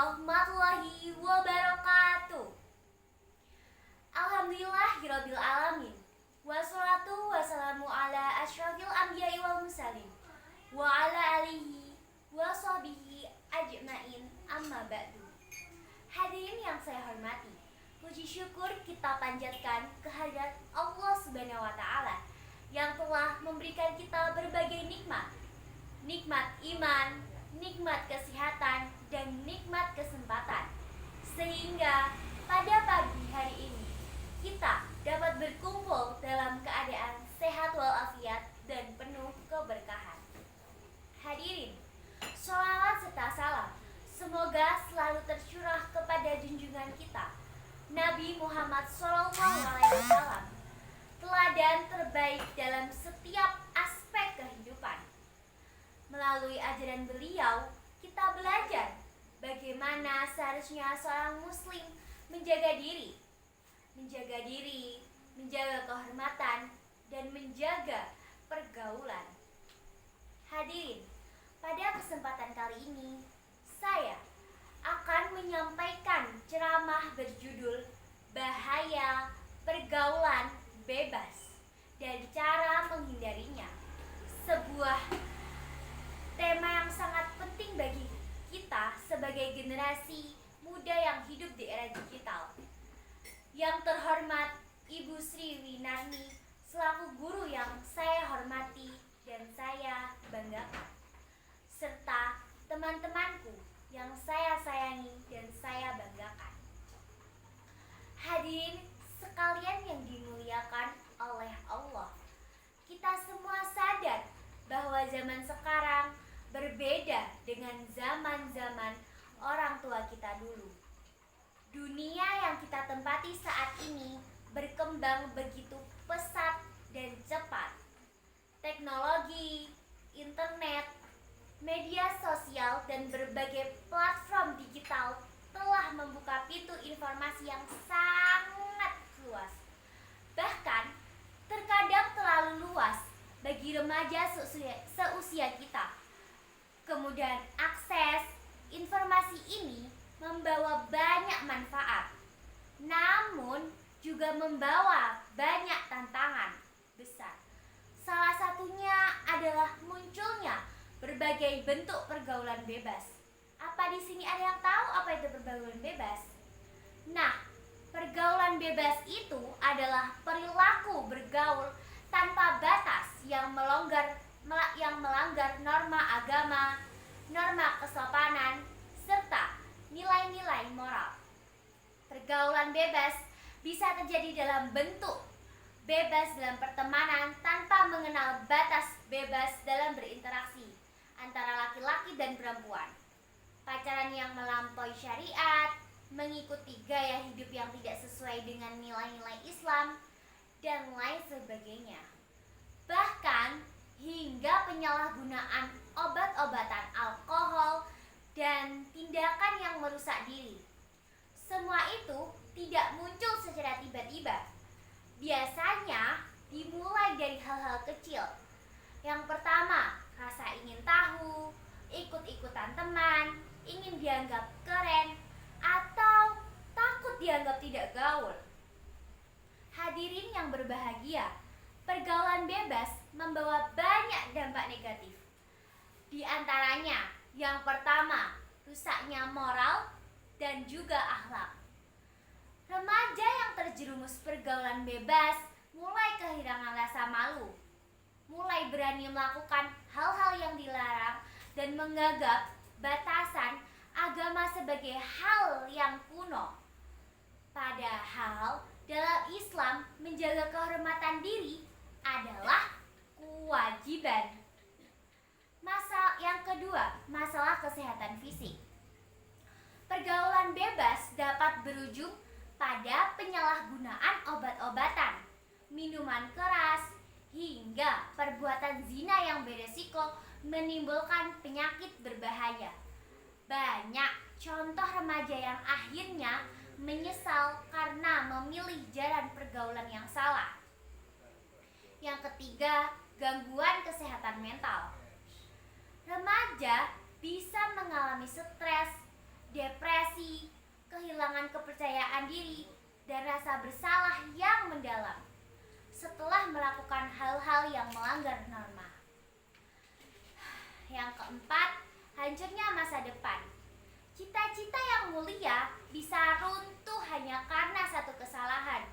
warahmatullahi wabarakatuh. Alhamdulillahirabbil alamin. Wassalatu wassalamu ala asyrafil anbiya'i wal mursalin wa ala alihi wa sahbihi ajmain, amma ba'du. Hadirin yang saya hormati, puji syukur kita panjatkan kehadirat Allah Subhanahu wa taala yang telah memberikan kita berbagai nikmat. Nikmat iman, nikmat kesehatan, dan nikmat kesempatan, sehingga pada pagi hari ini kita dapat berkumpul dalam keadaan sehat walafiat dan penuh keberkahan. Hadirin, sholawat serta salam semoga selalu tercurah kepada junjungan kita Nabi Muhammad SAW, teladan terbaik dalam setiap aspek kehidupan. Melalui ajaran beliau, kita belajar bagaimana seharusnya seorang muslim menjaga diri, menjaga kehormatan, dan menjaga pergaulan. Hadirin, pada kesempatan kali ini, saya akan menyampaikan ceramah berjudul Bahaya Pergaulan Bebas dan Cara Menghindarinya. Sebuah tema yang sangat penting bagi kita sebagai generasi muda yang hidup di era digital. Yang terhormat Ibu Sri Winarni selaku guru yang saya hormati dan saya banggakan, serta teman-temanku yang saya sayangi dan saya banggakan. Hadirin sekalian yang dimuliakan oleh Allah, kita semua sadar bahwa zaman sekarang berbeda dengan zaman-zaman orang tua kita dulu. Dunia yang kita tempati saat ini berkembang begitu pesat dan cepat. Teknologi, internet, media sosial, dan berbagai platform digital telah membuka pintu informasi yang sangat luas. Bahkan terkadang terlalu luas bagi remaja seusia kita. Kemudian akses informasi ini membawa banyak manfaat, namun juga membawa banyak tantangan besar. Salah satunya adalah munculnya berbagai bentuk pergaulan bebas. Apa di sini ada yang tahu apa itu pergaulan bebas? Nah, pergaulan bebas itu adalah perilaku bergaul tanpa batas yang melanggar norma agama, norma kesopanan, serta nilai-nilai moral. Pergaulan bebas bisa terjadi dalam bentuk bebas dalam pertemanan tanpa mengenal batas, bebas dalam berinteraksi antara laki-laki dan perempuan, pacaran yang melampaui syariat, mengikuti gaya hidup yang tidak sesuai dengan nilai-nilai Islam, dan lain sebagainya. Bahkan hingga penyalahgunaan obat-obatan alkohol dan tindakan yang merusak diri. Semua itu tidak muncul secara tiba-tiba. Biasanya dimulai dari hal-hal kecil. Yang pertama, rasa ingin tahu, ikut-ikutan teman, ingin dianggap keren, atau takut dianggap tidak gaul. Hadirin yang berbahagia, pergaulan bebas membawa banyak dampak negatif. Di antaranya, yang pertama, rusaknya moral dan juga akhlak. Remaja yang terjerumus pergaulan bebas mulai kehilangan rasa malu, mulai berani melakukan hal-hal yang dilarang dan menganggap batasan agama sebagai hal yang kuno. Padahal dalam Islam menjaga kehormatan diri adalah kewajiban. Yang kedua, masalah kesehatan fisik. Pergaulan bebas dapat berujung pada penyalahgunaan obat-obatan, minuman keras, hingga perbuatan zina yang beresiko menimbulkan penyakit berbahaya. Banyak contoh remaja yang akhirnya menyesal karena memilih jalan pergaulan yang salah. Yang ketiga, gangguan kesehatan mental. Remaja bisa mengalami stres depresi, kehilangan kepercayaan diri, dan rasa bersalah yang mendalam setelah melakukan hal-hal yang melanggar norma. Yang keempat, hancurnya masa depan. Cita-cita yang mulia bisa runtuh hanya karena satu kesalahan.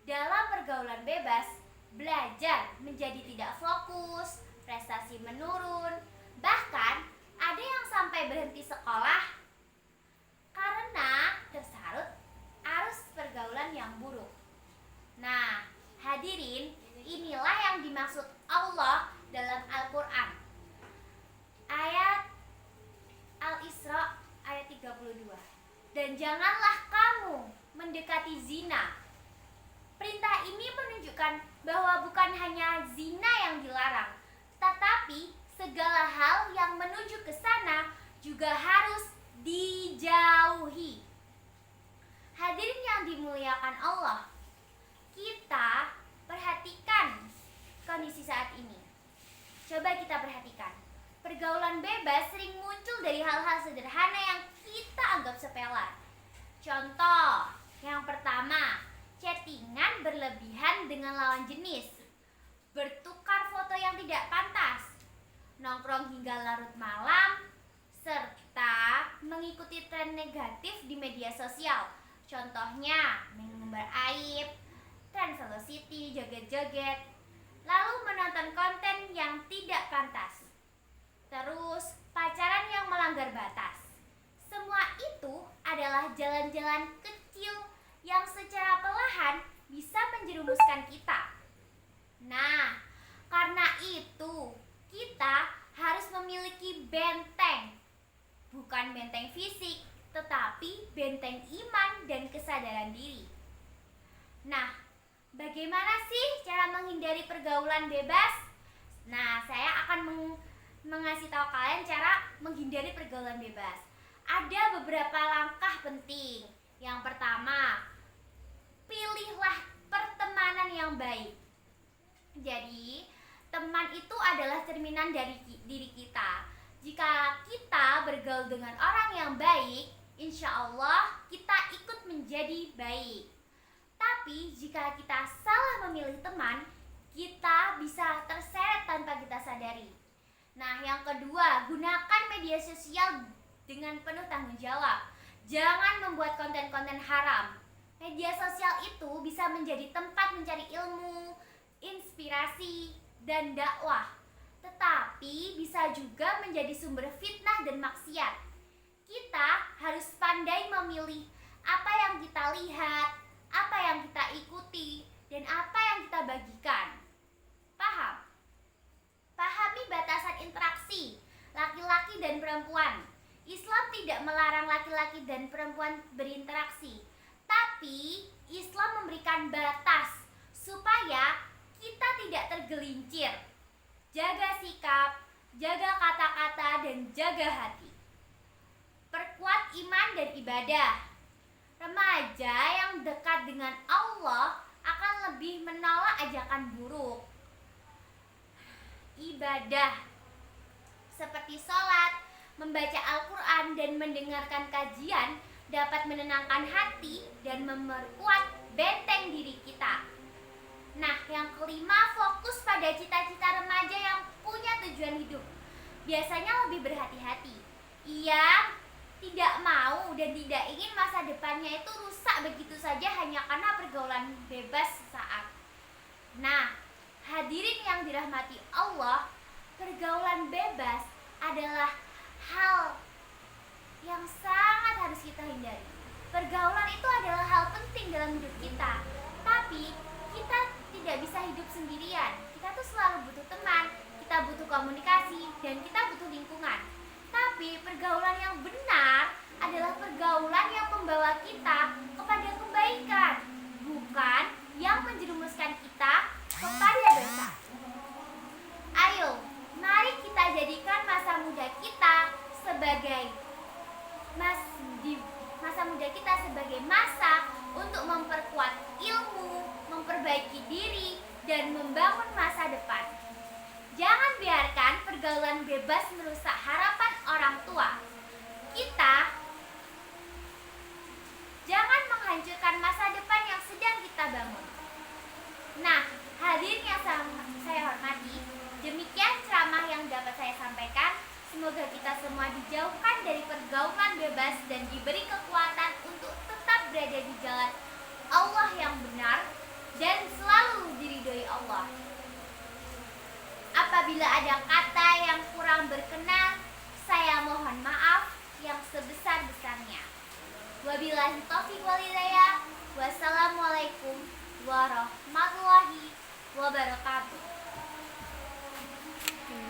Dalam pergaulan bebas, belajar menjadi tidak fokus, prestasi menurun, bahkan ada yang sampai berhenti sekolah karena tersarut arus pergaulan yang buruk. Nah, hadirin, inilah yang dimaksud Allah dalam Al-Quran. Ayat Al-Isra ayat 32. Dan janganlah kamu mendekati zina. Perintah ini menunjukkan bahwa bukan hanya zina yang dilarang, tetapi segala hal yang menuju ke sana juga harus dijauhi. Hadirin yang dimuliakan Allah, kita perhatikan kondisi saat ini. Coba kita perhatikan. Pergaulan bebas sering muncul dari hal-hal sederhana yang kita anggap sepele. Contoh, yang pertama, chattingan berlebihan dengan lawan jenis, bertukar foto yang tidak pantas, nongkrong hingga larut malam, serta mengikuti tren negatif di media sosial. Contohnya, mengumbar aib, tren velocity, joget-joget, lalu menonton konten yang tidak pantas. Terus, pacaran yang melanggar batas. Semua itu adalah jalan-jalan kecil yang secara perlahan bisa menjerumuskan kita. Nah, karena itu kita harus memiliki benteng. Bukan benteng fisik, tetapi benteng iman dan kesadaran diri. Nah, bagaimana sih cara menghindari pergaulan bebas? Nah, saya akan mengasih tahu kalian cara menghindari pergaulan bebas. Ada beberapa langkah penting. Yang pertama, pilihlah pertemanan yang baik. Jadi, teman itu adalah cerminan dari diri kita. Jika kita bergaul dengan orang yang baik, insya Allah kita ikut menjadi baik. Tapi jika kita salah memilih teman, kita bisa terseret tanpa kita sadari. Nah, yang kedua, gunakan media sosial dengan penuh tanggung jawab. Jangan membuat konten-konten haram. Media sosial itu bisa menjadi tempat mencari ilmu, inspirasi, dan dakwah. Tetapi bisa juga menjadi sumber fitnah dan maksiat. Kita harus pandai memilih apa yang kita lihat, apa yang kita ikuti, dan apa yang kita bagikan. Paham? Pahami batasan interaksi laki-laki dan perempuan. Islam tidak melarang laki-laki dan perempuan berinteraksi, tapi Islam memberikan batas supaya kita tidak tergelincir. Jaga sikap, jaga kata-kata, dan jaga hati. Perkuat iman dan ibadah. Remaja yang dekat dengan Allah akan lebih menolak ajakan buruk. Ibadah seperti sholat, membaca Al-Quran, dan mendengarkan kajian dapat menenangkan hati dan memperkuat benteng diri kita. Nah, yang kelima, fokus pada cita-cita remaja yang punya tujuan hidup. Biasanya lebih berhati-hati. Ia tidak mau dan tidak ingin masa depannya itu rusak begitu saja hanya karena pergaulan bebas sesaat. Nah, hadirin yang dirahmati Allah, pergaulan bebas adalah hal yang sangat harus kita hindari. Pergaulan itu adalah hal penting dalam hidup kita, tapi kita tidak bisa hidup sendirian. Kita tuh selalu butuh teman, kita butuh komunikasi, dan kita butuh lingkungan. Tapi pergaulan yang benar adalah pergaulan yang membawa kita kepada kebaikan, bukan yang menjerumuskan kita kepada dosa. Ayo, mari kita jadikan masa muda kita sebagai masa untuk memperkuat ilmu, memperbaiki diri, dan membangun masa depan. Jangan biarkan pergaulan bebas merusak harapan orang tua. Kita sampaikan. Semoga kita semua dijauhkan dari pergaulan bebas dan diberi kekuatan untuk tetap berada di jalan Allah yang benar dan selalu diridhoi Allah. Apabila ada kata yang kurang berkenan, saya mohon maaf yang sebesar-besarnya. Wabillahi taufiq wal hidayah. Wassalamualaikum warahmatullahi wabarakatuh.